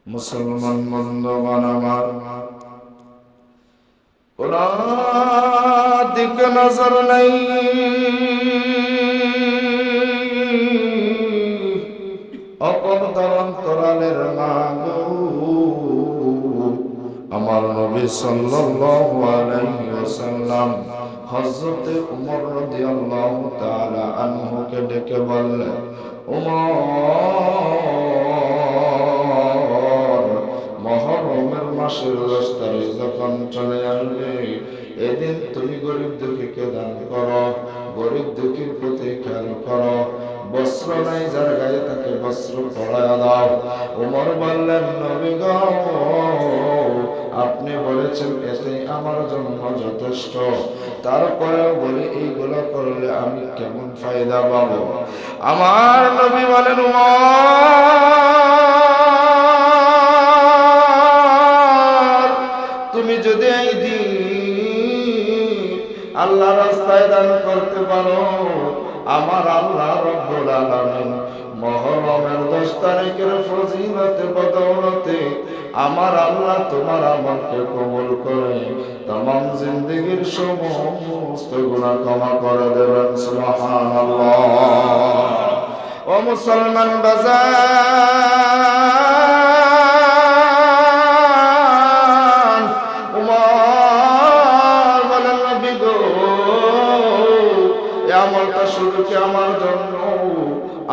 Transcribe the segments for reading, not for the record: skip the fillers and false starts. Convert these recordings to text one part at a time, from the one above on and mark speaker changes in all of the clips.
Speaker 1: মুসলমান বন্ধুগণ আমার, কোন দিকে নজর নাই, অপরদার অন্তরালের মাগো আমার নবী সাল্লাল্লাহু আলাইহি ওয়াসাল্লাম হযরতে ওমর রাদিয়াল্লাহু তাআলা আনহুকে ডেকে বললেন, ওমর, মুহররমের মাসের 10 তারিখ যখন চলে আসবে, এদিন তুমি গরিব দুঃখীকে দান করো, গরিব দুঃখীর প্রতি খেয়াল করো। বস্ত্র নাই যার গায়ে তাকে বস্ত্র পরায়া দাও। ওমর বললেন, নবী গো, আপনি বলেছেন এটাই আমার জন্য যথেষ্ট, তারপরেও বলি এইগুলো করলে আমি কেমন ফায়দা পাবো? আমার নবী বলেন, ওমর, তুমি যদি এই দিন আল্লাহ রাস্তায় দান করতে পারো, আমার আল্লাহ রব্বুল আলামিন মুহররমের 10 তারিখের ফজিলতে বদৌলতে আমার আল্লাহ তোমার আমলকে কবুল করে तमाम জিন্দেগীর সমস্ত গুনাহ ক্ষমা করে দেবেন। সুবহানাল্লাহ। ও মুসলমান বাজার, উমর বলেন, নবী গো, এই আমলটা শুধু কি আমার জন্য?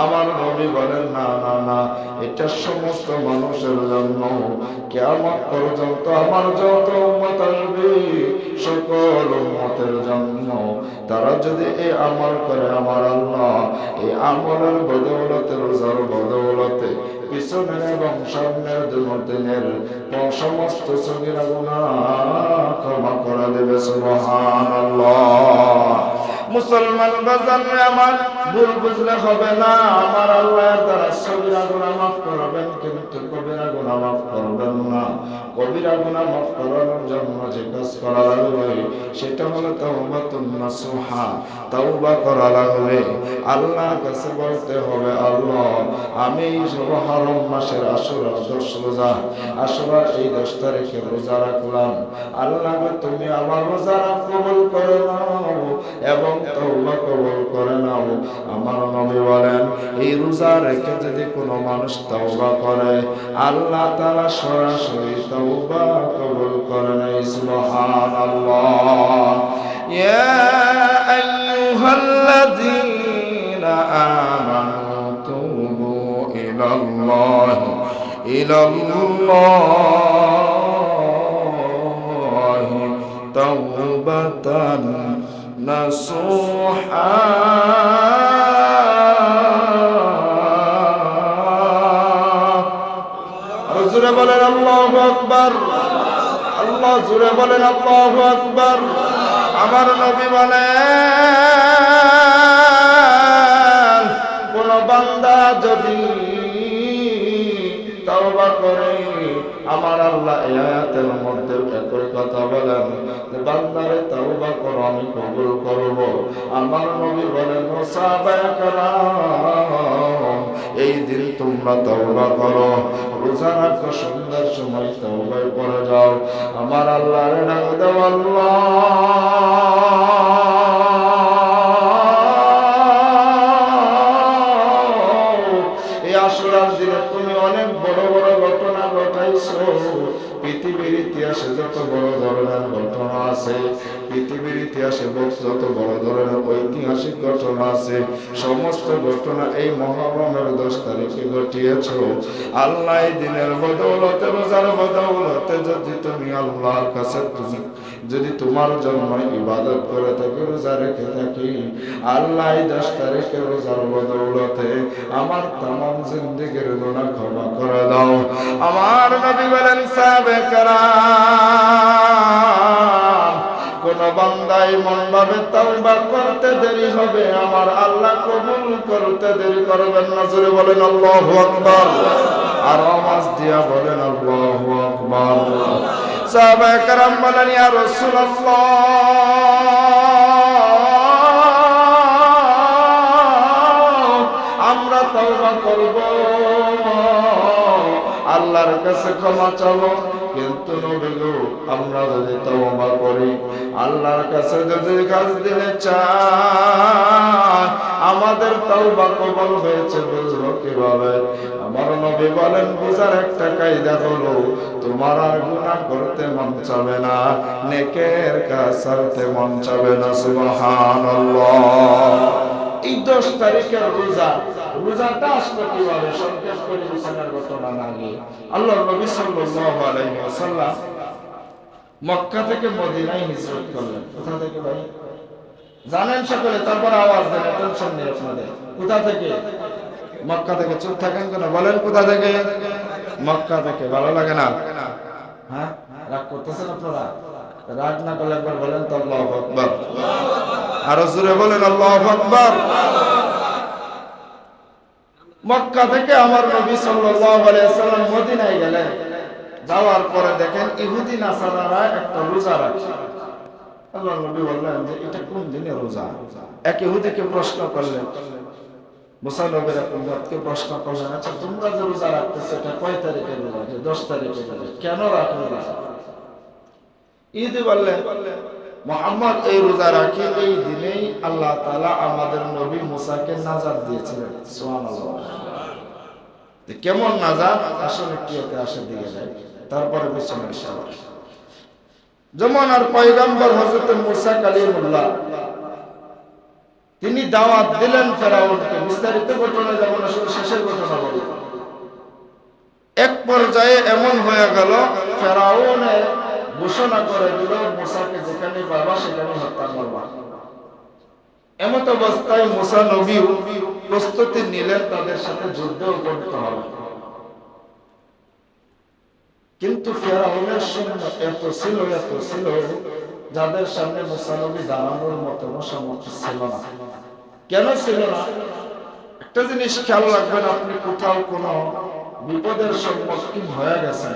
Speaker 1: আমার নবী বলেন, না না না, এটা সমস্ত মানুষের জন্য। কিয়ামত পর্যন্ত আমার যত উম্মত আসবে সকল উম্মতের জন্য। তারা যদি এই আমল করে, আমার আল্লাহ এই আমলের বদৌলতে, রোজার বদৌলতে পিছনের এবং সামনের দিনের সমস্ত সগীরা গুনাহ ক্ষমা করে দেবে। সুবহানাল্লাহ। মুসলমান বাজার আমার, ভুল বুঝলে হবে না। আমার আল্লাহর দ্বারা সগীরা গুনাহ মাফ করবেন, কিন্তু কবিরা গুনাহ মাফ করবেন না। কবিরা গুনাহ মাফ করানোর জন্য যে কাজ করা লাগবে সেটা হলো তাওবাতুন নাসুহা, তাওবা করা লাগবে। আল্লাহর কাছে বলতে হবে, আল্লাহ, আমি এই মুহররম মাসের আশুরার 10 রোজা, আশুরার এই 10 তারিখে রোজা রাখলাম। আল্লাহ গো, তুমি আমার রোজা কবুল করে নাও এবং তাওবা কবুল করে নাও। আমার নবী বলেন, এই রোজা রেখে যদি কোনো মানুষ তাওবা করে, আল্লাহ তাআলা সরাসরি তাওবা কবুল করে নেয়। সুবহানাল্লাহ। ইয়া আইয়ুহাল্লাযীনা আমানু তুবু ইলাল্লাহি তাওবাতান নাসুহা। জোরে বলেন আল্লাহু আকবার। আল্লাহ জোরে বলেন আল্লাহু আকবার। আমার নবী বলেন, কোন বান্দা যদি তাওবা করে, আমার আল্লাহ এই আয়াতের মধ্যে একই কথা বলেন, বান্দারে তাওবা করো, আমি কবুল করব। আমার নবী বলেন, সাহাবায়ে কেরাম, এই দিন তোমরা তাওবা করো, রোজা রাখো, সন্ধ্যার সময় তাওবায় পড়ে যাও। আমার আল্লাহর ডাক দাও, আল্লাহ, এই আশুরার দিনে তুমি অনেক বড় বড় ঘটনা ঘটাইছো। পৃথিবীর ইতিহাসে যত বড় ধরনের ঘটনা আছে, পৃথিবীর ইতিহাসে যত বড় ধরনের ঐতিহাসিক ঘটনা আছে, সমস্ত ঘটনা এই মুহররমের 10 তারিখে ঘটিয়েছো। আল্লাহ এই দিনের বদৌলতে, রোজার বদৌলতে যদি তুমি আল্লাহর কাছে যদি তোমার জন্য ইবাদত করে থাকি, রোজা রেখে থাকি, আল্লাহ এই 10 তারিখে রোজার বদৌলতে আমার তামাম জিন্দেগীর গুনাহ ক্ষমা করে দাও। আমার নবী বলেন, সাহাবায়ে কেরাম, কোন বান্দাই মন ভাবে তাওবা করতে দেরি হবে, আমার আল্লাহ কবুল করতে দেরি করবেন না। জোরে বলেন আল্লাহু আকবার। আর আওয়াজ দিয়া বলেন আল্লাহু আকবার। সাহাবায়ে কেরাম বলেন, ইয়া রাসূলুল্লাহ, আমরা তাওবা করব, আল্লাহর কাছে ক্ষমা চাবো। কিন্তু নবী গো, আমরা যদি তওবা করি, আল্লাহর কাছে যদি কাজ দিলে চাই, আমাদের তওবা কবুল হয়েছে বুঝবো কিভাবে? আমার নবী বলেন, বুঝার একটা কায়দা হলো, তোমার আর গুনাহ করতে মন চাবে না, নেকের কাজ করতে মন চাবে না। সুবহানাল্লাহ। এই 10 তারিখের রোজাটা আসলো কিভাবে? সংক্ষেপ করে বিছানার ঘটনা না গিয়ে আল্লাহর নবী সাল্লাল্লাহু আলাইহি ওয়াসাল্লাম মক্কা থেকে মদিনায় হিজরত করলেন। কোথা থেকে ভাই জানেন সকলে? তারপর আওয়াজ দেন, টেনশন নেই আপনাদের। কোথা থেকে? মক্কা থেকে। চুপ থাকেন কেন? বলেন কোথা থেকে? মক্কা থেকে। ভালো লাগে না? হ্যাঁ, রাগ করতেছেন আপনারা? রাগ না করলে একবার বলেন তো আল্লাহু আকবার। আরো জোরে বলেন আল্লাহু আকবার। মক্কা থেকে আমার নবী সাল্লাল্লাহু আলাইহি ওয়াসাল্লাম মদিনায় গেলেন। যাওয়ার পরে দেখেন ইহুদি নাসারারা একটা রোজা রাখে। আল্লাহর নবী বললেন যে এটা কোন দিনের রোজা? এক ইহুদিকে প্রশ্ন করলেন, মুসা নবীর এক উম্মতকে প্রশ্ন করলেন, আচ্ছা তোমরা যে রোজা রাখতেছো এটা কয় তারিখের রোজা? 10 তারিখের রোজা। কেন রাখো রোজা? ইহুদি বললেন, মুহাম্মদ এই রোজা রাখে এই দিনেই আল্লাহ তাআলা আমাদের নবী মুসাকে নাজাত দিয়েছিলেন। সুবহানাল্লাহ। কেমন নাজাত? আসলে কি এতে আসে দিকে যায়, তারপরে বিছানা ইনশাআল্লাহ। যেমন আর পয়গম্বর হযরত মুসা কালিমুল্লাহ, তিনি দাওয়াত দিলেন ফেরাউনকে। বিস্তারিত ঘটনা যেমন আসলে শেষের ঘটনা বলি। এক পর্যায়ে এমন হয়ে গেল, ফেরাউনে ঘোষণা করে দিল মুসাকে যেখানে পাবা সেখানে হত্যা করবা। এমত অবস্থায় মুসা নবীও প্রস্তুতি নিলেন তাদের সাথে যুদ্ধ করতে হবে। কিন্তু ফেরাউনের সৈন্য এত ছিল যাদের সামনে মুসা নবী দাঁড়ানোর মতো সামর্থ্য ছিল না। কেন ছিল না? একটা জিনিস খেয়াল রাখবেন, আপনি কোথাও কোনো বিপদের সম্মুখীন হয়ে গেছেন,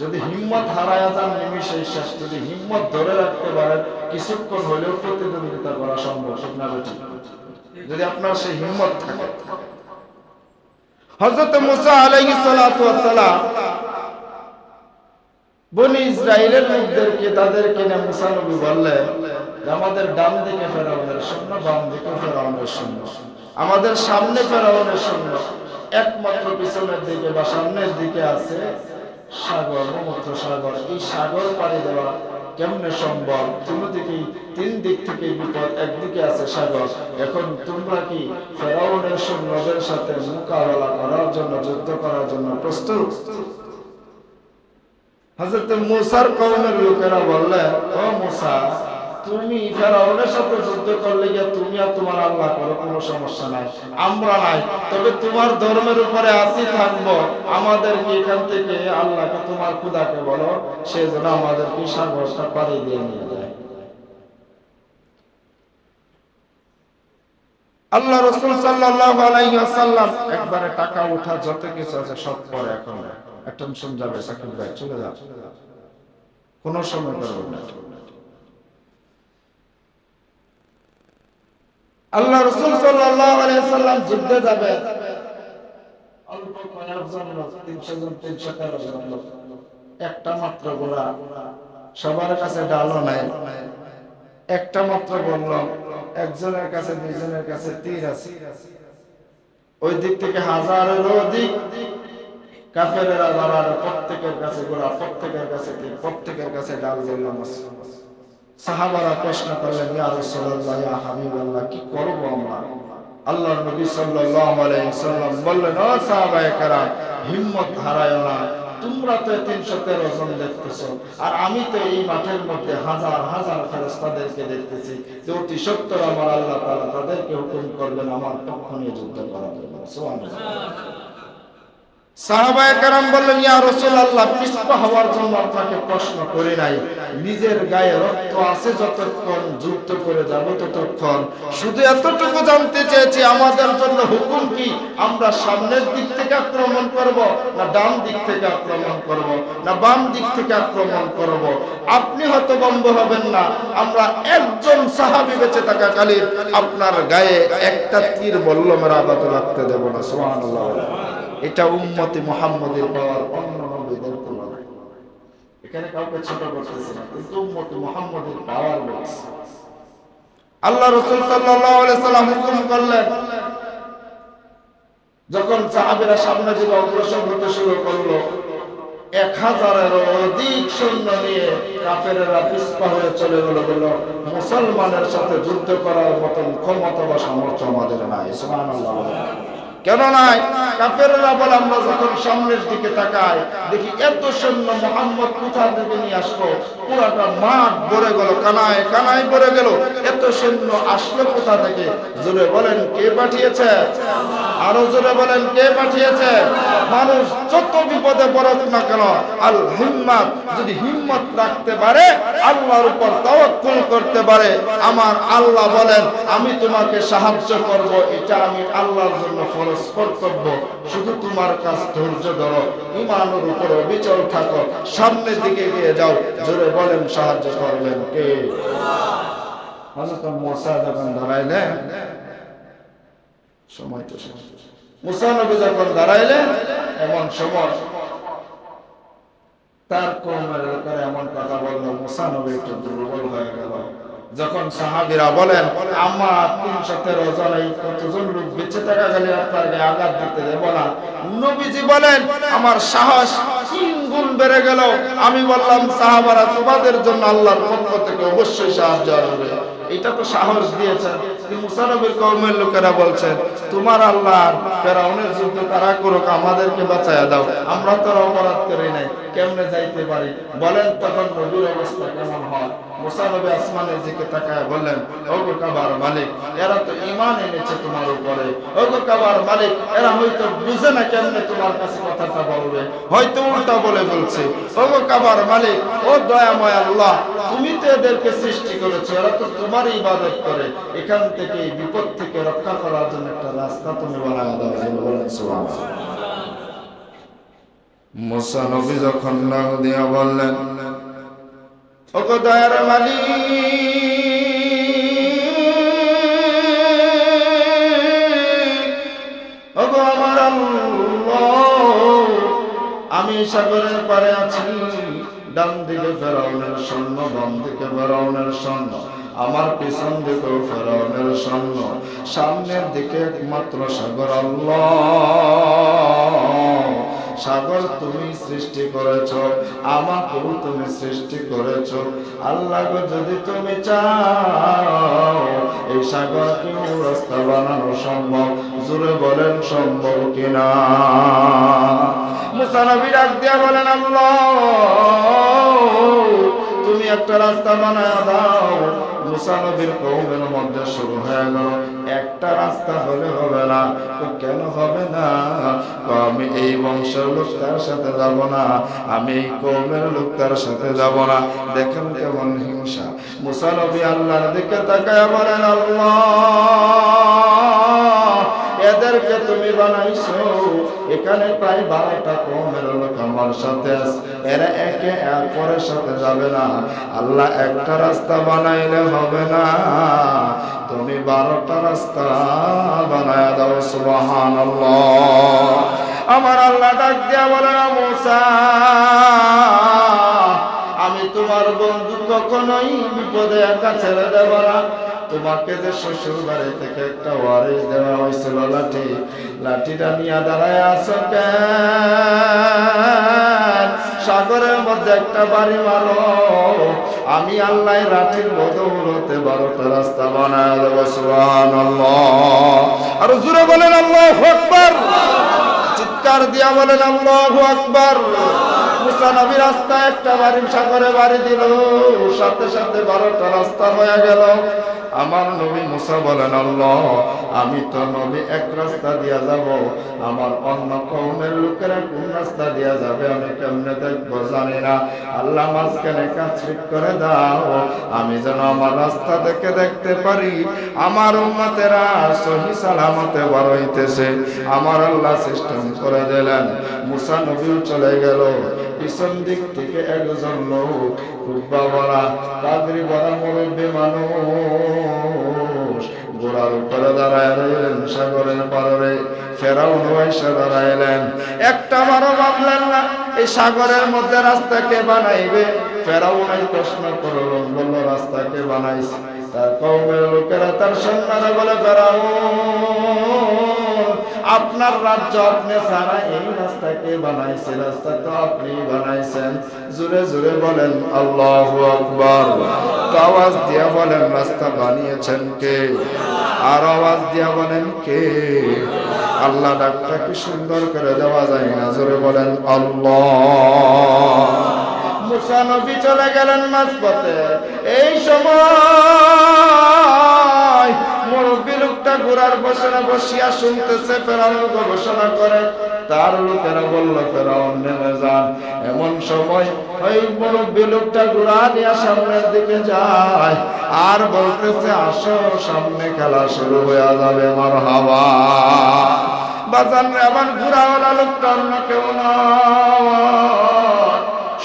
Speaker 1: যদি হিম্মত হারায়া যান নিমিষেই শেষ। যদি হিম্মত ধরে রাখতে পারেন, কিছুক্ষণ হলেও প্রতিদ্বন্দ্বিতা করা সম্ভব। ঠিক না বেঠিক? যদি আপনার সেই হিম্মত থাকে। হযরত মুসা আলাইহিস সালাতু ওয়াস সালাম বনি ইসরাইলের লোকদেরকে তাদেরকে নিয়ে মুসা নবী বললেন, আমাদের ডান দিকে ফেরাউনের সৈন্য, বাম দিকে ফেরাউনের সৈন্য, আমাদের সামনে ফেরাউনের সৈন্য, একমাত্র পিছনের দিকে বা সামনের দিকে আছে সাগর, ভূমধ্য সাগর। এই সাগর পাড়ি দেওয়া কেমনে সম্ভব? তিন দিক থেকে বিপদ, একদিকে আছে সাগর। এখন তোমরা কি ফেরাউনের সৈন্যদের সাথে মোকাবেলা করার জন্য, যুদ্ধ করার জন্য প্রস্তুত? হযরত মুসার কওমের লোকেরা বললেন, ও মুসা, তুমি ফেরাউনের সাথে যুদ্ধ করলে গিয়ে তুমি আর তোমার আল্লাহ করো, কোনো সমস্যা নাই, আমরা নাই। তবে তোমার ধর্মের উপরে আসি থাকবো। আমাদেরকে এখান থেকে আল্লাহকে, তোমার খুদাকে বলো, সে যেন আমাদেরকে সাগরটা পাড়ি দিয়ে নিয়ে যায়। আল্লাহ রাসূল সাল্লাল্লাহু আলাইহি ওয়াসাল্লাম একবারে টাকা উঠা যত কিছু আছে সব পরে, এখন টেনশন যাবে, সাকিব ভাই চলে যাও, কোনো সময় করবেন না। আল্লাহ রাসূল সাল্লাল্লাহু আলাইহি ওয়াসাল্লাম যুদ্ধে যাবে। অল্প কয়েকজন লোক, 300 জন, 313 জন লোক, একটা মাত্র ঘোড়া, সবার কাছে ডালও নাই, একটা মাত্র বলল, একজনের কাছে, দুইজনের কাছে তীর আছে। ওই দিক থেকে হাজারেরও অধিক কাফেরেরা দাঁড়ানো, প্রত্যেকের কাছে ঘোড়া, প্রত্যেকের কাছে তীর, প্রত্যেকের কাছে ডাল বললাম। সাহাবারা প্রশ্ন করলেন, ইয়া রাসূলুল্লাহ, ইয়া হাবিবাল্লাহ, কি করব আমরা? আল্লাহর নবী সাল্লাল্লাহু আলাইহি ওয়াসাল্লাম বললেন, ও সাহাবায়ে কেরাম, হিম্মত হারায়ো না। তোমরা তো 313 জন দেখতেছো, আর আমি তো এই মাঠের মধ্যে হাজার হাজার ফেরেশতাদেরকে দেখতেছি, যে অতি সত্বর আমার আল্লাহ তাআলা তাদেরকে হুকুম করবেন আমার পক্ষ নিয়ে যুদ্ধ করার জন্য। সুবহানাল্লাহ। সাহাবায়ে কেরাম বললেন, ইয়া রাসূলুল্লাহ, পিছপা হওয়ার জন্য আপনাকে প্রশ্ন করি নাই, নিজের গায়ে রক্ত আছে যতক্ষণ যুদ্ধ করে যাব ততক্ষণ। শুধু এতটুকু জানতে চেয়েছি, আমাদের জন্য হুকুম কি? আমরা সামনের দিক থেকে আক্রমণ করব, না ডান দিক থেকে আক্রমণ করব, না বাম দিক থেকে আক্রমণ করব? আপনি হতভম্ব হবেন না, আমরা একজন সাহাবী বেঁচে থাকাকালীন আপনার গায়ে একটা তীর বল্লমের আঘাত লাগতে দেব না। সুবহানাল্লাহ। এটা উম্মতে মুহাম্মদের পাওয়ার অন্য নবীদের তুলনায়। এখানে কাউকে ছোট করতেছে না, কিন্তু উম্মতে মুহাম্মদের পাওয়ার বলছে। আল্লাহ রাসূল সাল্লাল্লাহু আলাইহি সাল্লাম হুকুম করলেন, যখন সাহাবীরা সামনে দিকে অগ্রসর হতে শুরু করলো, 1000-এরও অধিক সৈন্য নিয়ে কাফেররা পিছপা হয়ে চলে গেল। মুসলমানের সাথে যুদ্ধ করার মতন ক্ষমতা বা সামর্থ্য আমাদের নাই। সুবহানাল্লাহ। কেন নাই? কাফেররা বলে, আমরা যখন সামনের দিকে তাকাই দেখি এত সৈন্য মুহাম্মদ কোথা থেকে নিয়ে আসলো, পুরাটা মাঠ ভরে গেল, কানায় কানায় ভরে গেল, এত সৈন্য আসলো কোথা থেকে? জোরে বলেন কে পাঠিয়েছে? আরো জোরে বলেন কে পাঠিয়েছে? মানুষ যত বিপদে পড়ুক না কেন, আল হিম্মত, যদি হিম্মত রাখতে পারে, আল্লাহর উপর তাওয়াক্কুল করতে পারে, আমার আল্লাহ বলেন আমি তোমাকে সাহায্য করব, এটা আমি আল্লাহর জন্য ফরজ কর্তব্য। শুধু তোমার কাজ ধৈর্য ধরো, ঈমানের উপর অবিচল থাকো, সামনের দিকে এগিয়ে যাও। জোরে বলেন সাহায্য করবেন কে? হযরত মুসা যখন দাঁড়াইলেন, সময় তো শেষ, মুসা নবী যখন দাঁড়াইলেন, এমন সময় তার কওমের লোকেরা এমন কথা বলল, মুসা নবী একটু দুর্বল হয়ে গেল। যখন সাহাবীরা বলেন, আমার 313 জন, এই কতজন লোক বেঁচে থাকা গেলে আপনাকে আঘাত দিতে দেব না। নবীজি বলেন, আমার সাহস 3 গুণ বেড়ে গেল। আমি বললাম, সাহাবারা তোমাদের জন্য আল্লাহর পক্ষ থেকে অবশ্যই সাহায্য আসবে। এটা তো সাহস দিয়েছেন। মুসা নবীর কওমের লোকেরা বলছেন, তোমার আল্লাহ ফেরাউনের যুদ্ধ তারা করুক, আমাদেরকে বাঁচায়া দাও, আমরা তো অপরাধ করি নাই, কেমনে যাইতে পারি? বলেন তখন নবীর অবস্থা কেমন হয়? মুসা নবী আসমানের দিকে তাকায় বললেন, ওগো কাবার মালিক, এরা তো ঈমান এনেছে তোমার উপরে। ওগো কাবার মালিক, এরা হয়তো বুঝে না কেমনে তোমার কাছে কথাটা বলবে, হয়তো উল্টা বলে বলছে। ওগো কাবার মালিক, ও দয়াময় আল্লাহ, তুমি তো এদেরকে সৃষ্টি করেছো, এরা তো তোমার ইবাদত করে, এখান থেকে বিপদ থেকে রক্ষা করার জন্য একটা রাস্তা তুমি বানায় দাও। বলেন সুবহানাল্লাহ। মুসা নবী যখন ডাক দিয়া বললেন, ওগো দয়ার মালিক, ওগো আমার আল্লাহ, আমি সাগরের পারে আছি, ডান দিকে ফেরাউনের সৈন্য, বাম দিকে ফেরাউনের সৈন্য, আমার পিছন দিকেও ফেরাউনের সৈন্য, সামনের দিকে একমাত্র সাগর। আল্লাহ, সাগর তুমি সৃষ্টি করেছো, আমাকেও তুমি সৃষ্টি করেছো। আল্লাহ গো, যদি তুমি চাও এই সাগরকেও রাস্তা বানানো সম্ভব। জোরে বলেন সম্ভব কিনা? মুসা নবী ডাক দিয়া বলেন, আল্লাহ তুমি একটা রাস্তা বানায় দাও। মুসা নবীর কওমের মধ্যে শুরু হয়ে গেল, একটা রাস্তা হলে হবে না। তো কেন হবে না? আমি এই বংশের লোক তার সাথে যাব না, আমি এই কওমের লোক তার সাথে যাব না। দেখেন কেমন হিংসা। মুসা নবী আল্লাহর দিকে তাকায় বলেন, আল্লাহ এদেরকে তুমি বানাইছো, এখানে প্রায় 12টা কওমের লোক আমার সাথে আছে, এরা একে অপরের সাথে যাবে না। আল্লাহ একটা রাস্তা বানাইলে হবে না, তুমি 12টা রাস্তা বানায় দাও। সুবহানাল্লাহ। আমার আল্লাহ ডাক দিয়া বলেন, মুসা আমি তোমার বন্ধু, কখনোই বিপদে একা ছেড়ে দেব না। তোমাকে যে শ্বশুর বাড়ি থেকে একটা ওয়ারিস দেওয়া হয়েছিল, লাঠি, লাঠিটা নিয়ে দাঁড়ায় আছো কেন? সাগরের মধ্যে একটা বাড়ি মারো, আমি আল্লাহ লাঠির বদৌলতে 12টা রাস্তা বানায় দেব। সুবহানাল্লাহ। আর জোরে বলেন আল্লাহু আকবার। চিৎকার দিয়া বলেন আল্লাহু আকবার। মুসা নবী রাস্তায় একটা বাড়ি, সাগরে বাড়ি দিল, সাথে সাথে 12টা রাস্তা হয়ে গেল। আমার নবী মুসা বলেন, আল্লাহ আমি তো নবী এক রাস্তা দিয়া যাব, আমার অন্য কওমের লোকেরা কোন রাস্তা দিয়া যাবে আমি কেমনে দেখবো জানি না। আল্লাহ মাঝখানে কাজ ঠিক করে দাও, আমি যেন আমার রাস্তা থেকে দেখতে পারি আমার উম্মতেরা সহি সালামতে বড় হইতেছে। আমার আল্লাহ সিস্টেম করে দিলেন। মুসা নবীও চলে গেল, পিছন দিক থেকে একজন লোক খুব বাবারা পাগড়ি পরা মুরব্বী মানুষ ঘোড়ার উপরে দাঁড়ায় রইলেন সাগরের পারে। ফেরাউন এসে দাঁড়াইলেন, একটা বারো ভাবলেন না এই সাগরের মধ্যে রাস্তা কে বানাইবে। ফেরাউন এই প্রশ্ন করলেন, বলল রাস্তা কে বানাইছে? তার কওমের লোকেরা তার সন্তানরা বলে, ফেরাউন আপনার রাজ্য আপনি ছাড়া এই রাস্তা কে বানাইছে? রাস্তা তো আপনি বানাইছেন। জোরে জোরে বলেন আল্লাহু আকবার। তো আওয়াজ দিয়া বলেন রাস্তা বানিয়েছেন কে? আর আওয়াজ দিয়া বলেন কে? আল্লাহ ডাকটা কি সুন্দর করে দেওয়া যায় না? জোরে বলেন আল্লাহ। মুসা নবী চলে গেলেন মাঝপথে। এই সময় মুরব্বী লোকটা ঘোড়ার বসনে বসিয়া শুনতেছে, ফেরাউন গবেষণা করে। তার লোকেরা বলল, ফেরাউন নেমে যান। এমন সময় ওই মুরব্বী লোকটা ঘোড়া নিয়ে সামনের দিকে যায় আর বলতেছে, আসো সামনে খেলা শুরু হয়ে যাবে, মারহাবা। বাজান রে, আমার ঘোড়াওয়ালা লোকটা অন্য কেউ নয়,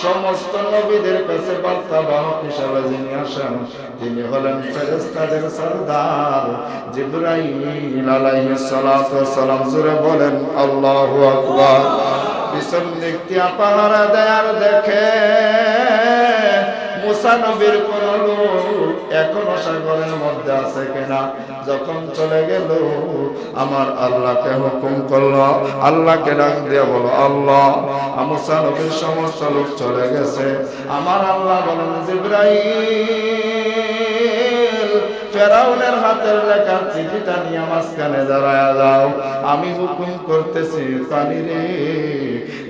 Speaker 1: সমস্ত নবীদের কাছে বার্তা বাহক হিসাবে যিনি আসেন তিনি হলেন ফেরেশতাদের সরদার জিবরাইল আলাইহিস সালাতু ওয়াস সালাম। জোরে বলেন আল্লাহু আকবার। পিছন দিক দিয়ে পাহারা দেয় আর দেখে মুসা নবীর কোন লোক এখনো সাগরের মধ্যে আছে কিনা। যখন চলে গেল আমার আল্লাহকে হুকুম করলো, আল্লাহকে ডাক দিয়ে বলো, আল্লাহ মুসা নবীর সমস্ত লোক চলে গেছে। আমার আল্লাহ বলেন, জিবরাইল ফেরাউনের হাতের লেখা চিঠিটা নিয়ে মাঝখানে দাঁড়ায়া যাও, আমি হুকুম করতেছি। পানি রে,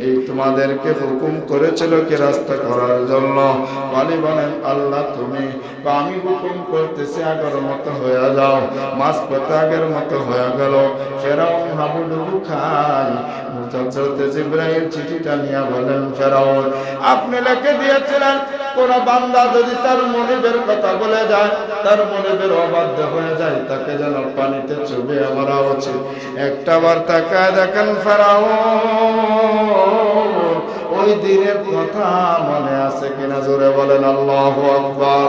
Speaker 1: এই তোমাদেরকে হুকুম করেছিল কি রাস্তা করার জন্য? পানি বলেন আল্লাহ তুমি, আমি হুকুম করতেছি আগের মতো হয়ে যাও। মাঝপথে আগের মতো হয়ে গেল। ফেরাউন হাবুডুবু খায়। হযরত জিবরাইল চিঠিটা নিয়ে বলেন, ফেরাউন আপনি লিখে দিয়েছিলেন কোন বান্দা যদি তার মনিবের কথা বলে যায়, তার মনিবের অবাধ্য হয়ে যায়, তাকে যেন পানিতে চুবিয়ে মারা উচিত। একটাবার তাকায় দেখেন ফেরাউন ওই দিনের কথা মনে আছে কিনা? জোরে বলেন আল্লাহু আকবার।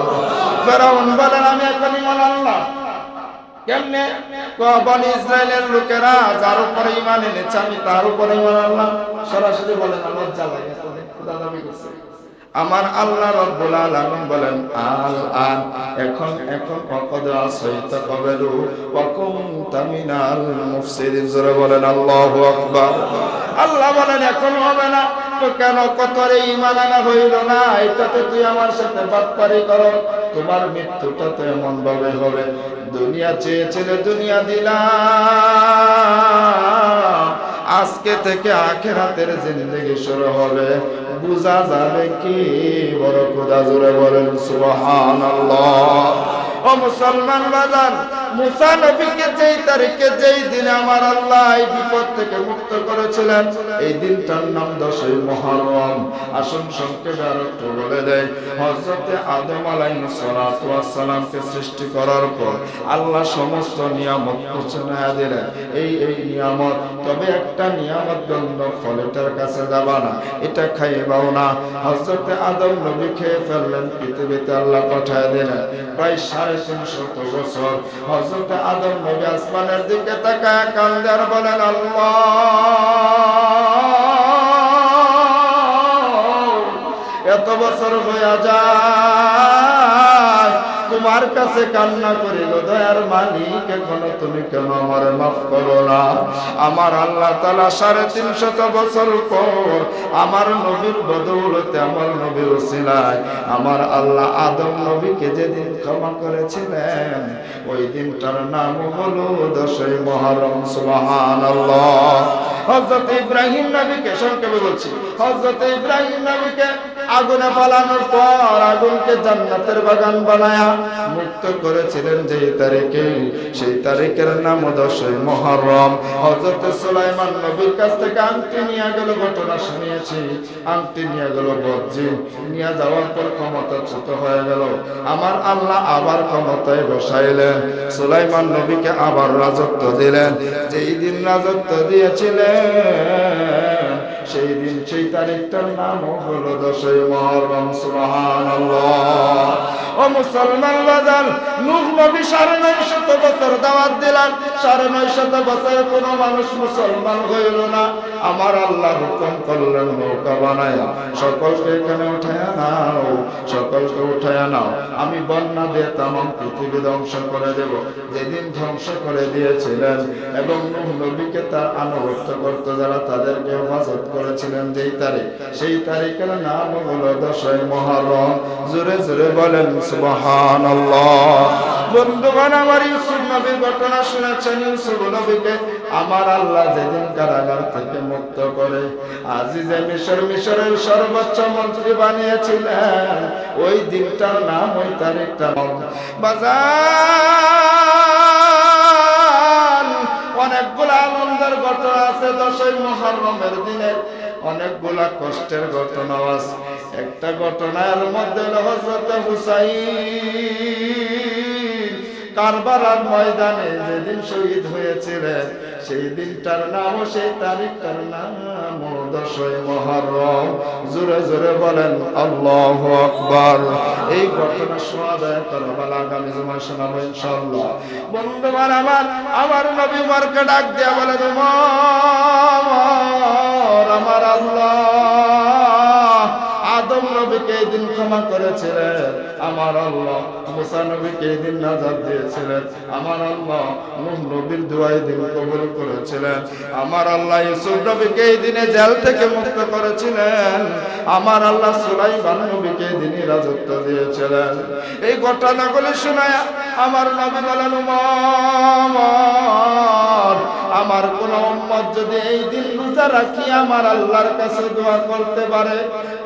Speaker 1: ফেরাউন বলেন, আমি এখন ঈমান আনলাম। কেমনে? বনি ইসরাইলের লোকেরা যার উপরে ঈমান এনেছে আমি তার উপরে ঈমান আনলাম। সরাসরি বলেন, লজ্জা লাগে, খোদা দাবি করছে। আমার আল্লাহ রাব্বুল আলামিন বলেন, আল এখন ওয়াকাদ আসাইতা ক্বাবলু ওয়া কুনতা মিনাল মুফসিদিন। জোরে বলেন আল্লাহু আকবার। আল্লাহ বলেন এখন হবে না তো কেন? কতরে ঈমান আনা হইল না, এটাতে তুই আমার সাথে বাটপারি করো, তোমার মৃত্যুটা তো এমন ভাবে হবে। দুনিয়া চেয়েছিলে, দুনিয়া দিলাম, আজকে থেকে আখিরাতের জিন্দেগি শুরু হবে। বুঝা যাবে কি বড় খোদা? জোরে বলেন সুবহানাল্লাহ। ও মুসলমান বাজান, মুসা নবীকে যেই তারিখে যেই দিনে আমার আল্লাহ এই বিপদ থেকে মুক্ত করেছিলেন, এই দিনটার নাম 10ই মুহররম। আসুন সংক্ষেপে আর একটু বলে দেয়। হযরতে আদম আলাইহিস সালাতু ওয়াস সালামকে সৃষ্টি করার পর আল্লাহ সমস্ত নিয়ামত ঘোষণা দিলেন, এই নিয়ামত, তবে একটা নিয়ামত বন্ধ, ফলটার কাছে যাবা না, এটা খাইবাও না। হযরতে আদম নবী খেয়ে ফেললেন, পৃথিবীতে আল্লাহ পাঠায় দিলেন। প্রায় 350 বছর হযরতে আদম নবী আসমানের দিকে তাকায় কান্দে আর বলেন, আল্লাহ এত বছর হয়ে যায় তোমার কাছে কান্না করিল, দয়ার মালিক এখনো তুমি কেন আমারে মাফ করো না? আমার আল্লাহ তাআলা 350 বছর পর আমার নবীর বদৌলতে, আমার নবীর ওসিলায় আমার আল্লাহ আদম নবীকে যেদিন ক্ষমা করেছিলেন, ওই দিনটার নাম হলো 10ই মুহররম। সুবহানাল্লাহ। হযরত ইব্রাহিম নবীকে, সংক্ষেপে বলছি, হযরত ইব্রাহিম নবীকে আগুনে ফালানোর পর আগুনকে জান্নাতের বাগান বানায়া মুক্ত করেছিলেন যেই তারিখে, সেই তারিখের নাম 10ই মুহররম। হযরত সুলাইমান নবীর কাছ থেকে আংটি নিয়ে গেল, ঘটনা শুনিয়েছি। আংটি নিয়ে গেল বজ্জি, নিয়ে যাওয়ার পর ক্ষমতাচ্যুত হয়ে গেল। আমার আল্লাহ আবার ক্ষমতায় বসাইলেন, সুলাইমান নবীকে আবার রাজত্ব দিলেন। যেই দিন রাজত্ব দিয়েছিলেন সেই দিন সেই তারিখটার নাম হলো 10ই মুহররম। সুবহানাল্লাহ। ও মুসলমান বাজার, নূহ নবী 950 বছর দাওয়াত দিলেন, 950 বছর কোনো মানুষ মুসলমান হইল না। আমার আল্লাহ হুকুম করলেন নৌকা বানায়া সকলকে এখানে উঠায়া নাও, সকলকে উঠায়া নাও, আমি বন্যা দিয়ে তামাম পৃথিবী ধ্বংস করে দেব। যেদিন ধ্বংস করে দিয়েছিলেন এবং নূহ নবীকে তার আনুগত্য করত যারা, তাদেরকে হেফাজত করেছিলেন যেই তারিখ, সেই তারিখের নাম হলো 10ই মুহররম। জোরে জোরে বলেন সুবহানাল্লাহ। বন্ধুগণ, আমার ইউসুফ নবীর ঘটনা শুনেছেন। ইউসুফ নবীকে আমার আল্লাহ যেদিন কারাগার থেকে মুক্ত করে আজিজে মিশরের সর্বোচ্চ মন্ত্রী বানিয়েছিলেন, ওই দিনটার নাম, ওই তারিখটার নাম বাজার। অনেকগুলা আনন্দের ঘটনা আছে 10ই মুহররমের দিনে, অনেকগুলা কষ্টের ঘটনাও আছে। একটা ঘটনার মধ্যে হযরত হুসাইন কারবালার ময়দানে যেদিন শহীদ হয়েছিলেন, সেই দিনটার নাম, সেই তারিখটার নাম 10ই মুহররম। জোরে জোরে বলেন আল্লাহু আকবার। এই ঘটনা শোনায় কারবালা আগামী জুমায় শোনাবো ইনশাআল্লাহ। বন্ধুগণ, আমার নবী উমরকে ডাক দিয়া বলেন, উমর, আমার আল্লাহ আদম নবীকে এই দিন ক্ষমা করেছিলেন, আমার আল্লাহ মুসা নবীকে এই দিন নাজাত দিয়েছিলেন, আমার আল্লাহ নূহ নবীর দোয়া এই দিন কবুল করেছিলেন, আমার আল্লাহ ইউসুফ নবীকে এই দিনে জেল থেকে মুক্ত করেছিলেন, আমার আল্লাহ সুলাইমান নবীকে এই দিনই রাজত্ব দিয়েছিলেন। এই ঘটনাগুলি শোনায়া আমার নবী বলেন, উমর, আমার কোন উম্মত যদি এই দিন রোজা রাখি আমার আল্লাহর কাছে দোয়া করতে পারে,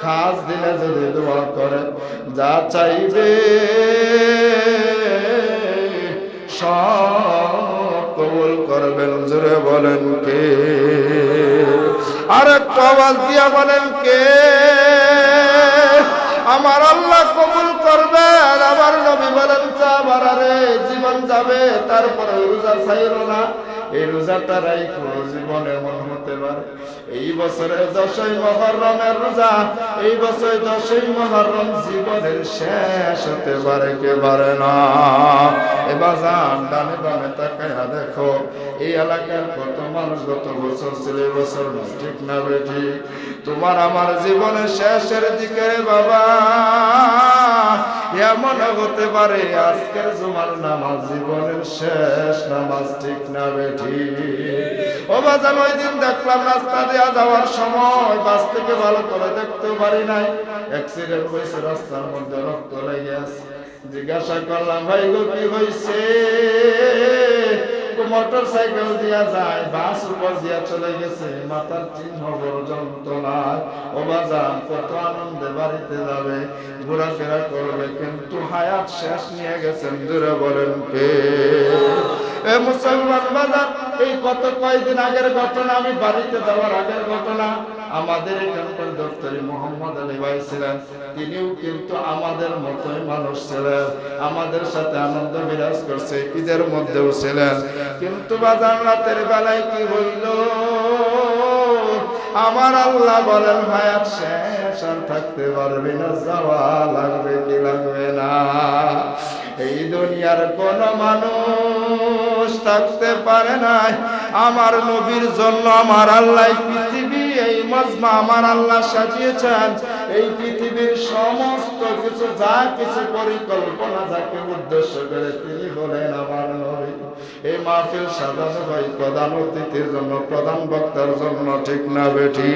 Speaker 1: খাস দিলে যদি দোয়া করে, যা চাইবে সব কবুল করবেন। জোরে বলেন কে? আর একটু আওয়াজ দিয়া বলেন কে? আমার আল্লাহ কবুল করবেন। আমার নবী বলেন, বাড়ারে জীবন যাবে, তারপরে রোজা ছাইরো না। এই রোজাটা রাইখো, জীবন এমন হতে পারে এই বছরে 10ই মুহররমের রোজা, এই বছর 10ই মুহররম জীবনের শেষ হতে পারে, কে পারে না। এবার যান ডানে বামে তাকায়া দেখো, এই এলাকার কত মানুষ গত বছর ছিল, এই বছর না, ঠিক না বেঠি? তোমার আমার জীবনের শেষের দিকে বাবা এমন হতে পারে আজকের জুমার নামাজ জীবনের শেষ নামাজ, ঠিক না বেঠি? ও বাজান, ওই দিন দেখলাম রাস্তা দিয়ে যাওয়ার সময় বাস থেকে ভালো করে দেখতে পারি নাই, অ্যাক্সিডেন্ট হয়েছে, রাস্তার মধ্যে রক্ত লেগে আছে। জিজ্ঞাসা করলাম, ভাই গো কি হয়েছে? মোটর সাইকেল দিয়া যায়, বাস উপর দিয়া চলে গেছে, মাথার চিহ্ন পর্যন্ত নাই। ও বাজান, কত আনন্দে বাড়িতে যাবে, ঘোরাফেরা করবে, কিন্তু হায়াত শেষ নিয়ে গেছেন। জোরে বলেন কে? এ মুসলমান বাজার, এই কত কয়েকদিন আগের ঘটনা, আমি বাড়িতে যাওয়ার আগের ঘটনা। আমাদের এখানকার দপ্তরি মোহাম্মদ আলী ভাই ছিলেন, তিনিও কিন্তু আমাদের মতোই মানুষ ছিলেন, আমাদের সাথে আনন্দ বিরাজ করছে, ঈদের মধ্যেও ছিলেন। কিন্তু বাজার রাতের বেলায় কি হইল, আমার আল্লাহ বলেন, হায়াত শেষ, আর থাকতে পারবি না, যাওয়া লাগবে কি লাগবে না। এই দুনিয়ার কোন মানুষ থাকতে পারে নাই আমার নবীর জন্য। আমার আল্লাহ পৃথিবী, এই মজমা আমার আল্লাহ সাজিয়েছেন। এই পৃথিবীর সমস্ত কিছু, যা কিছু পরিকল্পনা, যাকে উদ্দেশ্য করে তিনি বলেন আমার নবী। এই মাহফিল সাজানো হয় প্রধান অতিথির জন্য, প্রধান বক্তার জন্য, ঠিক না বেঠি?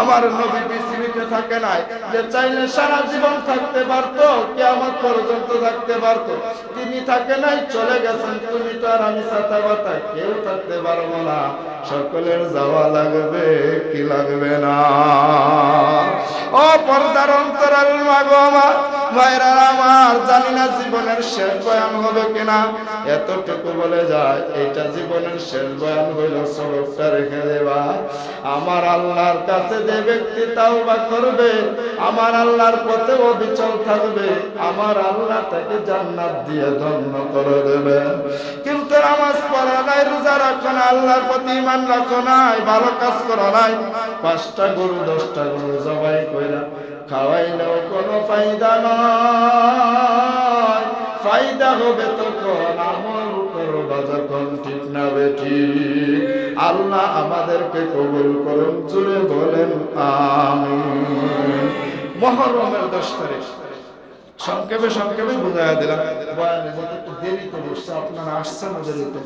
Speaker 1: আমার নবী পৃথিবীতে থাকে নাই, যে চাইলে সারা জীবন থাকতে পারতো, কিয়ামত পর্যন্ত থাকতে পারতো, তিনি থাকে নাই, চলে গেছেন। তুমি তো আর আমি ছাতা পাতা কেউ থাকতে পারবো না, সকলের যাওয়া লাগবে কি লাগবে না। ও পর্দার অন্তরাল মা গো আমার, ভাইরা আমার, জানি না জীবনের শেষ বয়ান হবে কিনা, এতটুকু বলে যায় এটা জীবনের শেষ বয়ান হইল সবকটা রেখে দেবা। আমার আল্লাহর কাছে যে ব্যক্তি তাওবা করবে, আমার আল্লাহর পথে অবিচল থাকবে, আমার আল্লাহ তাকে জান্নাত দিয়ে ধন্য করে দেবে। কিন্তু নামাজ পড়া নাই, রোজা রাখো না, আল্লাহর প্রতি ঈমান রাখো নাই, ভালো কাজ করো নাই, 5টা গরু 10টা গরু জবাই কইরা খাওয়াইলেও কোনো ফায়দা নয়। ফায়দা হবে তখন আমল করবা যখন, ঠিক না বেটি? আল্লাহ আমাদেরকে কবুল করুন, জুড়ে বলেন আমিন। মুহররমের 10 তারিখ সংক্ষেপে বুঝাইয়া দিলাম। বয়ানে যত একটু দেরিতে বসছে, আপনারা আসছেন না দেরিতে,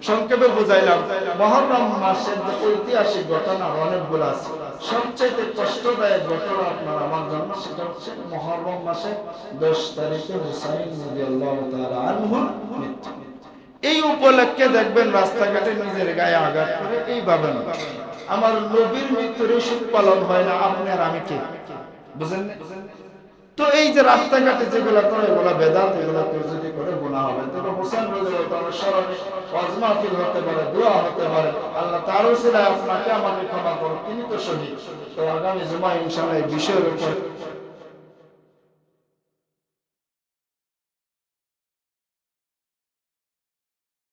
Speaker 1: সংক্ষেপে বুঝাইলাম। মুহররম মাসের যে ঐতিহাসিক ঘটনা অনেকগুলো আছে, সবচেয়ে কষ্টদায়ক ঘটনা আপনার আমার জন্য সেটা হচ্ছে মুহররম মাসের 10 তারিখে হুসাইন রাদিয়াল্লাহু তাআলা আনহুর মৃত্যু। এই উপলক্ষে দেখবেন রাস্তাঘাটে নিজের গায়ে আঘাত করে এইভাবে না, আমার নবীর মৃত্যুর শোক পালন হয় না, আপনি আর আমি কে? বুঝেন না? তো এই যে রাস্তাঘাটে যেগুলো করে এগুলো বেদাত, এগুলো যদি করে গুনাহ হবে। তবে হোসেন রাদিয়াল্লাহু তাআলা স্মরণে ওয়াজ মাহফিল হতে পারে, দোয়া হতে পারে, আল্লাহ তার ওসিলায় আপনাকে আমাকে ক্ষমা করুন, তিনি তো শহীদ। তো আগামী জুমায় ইনশাআল্লাহ এই বিষয়ের উপর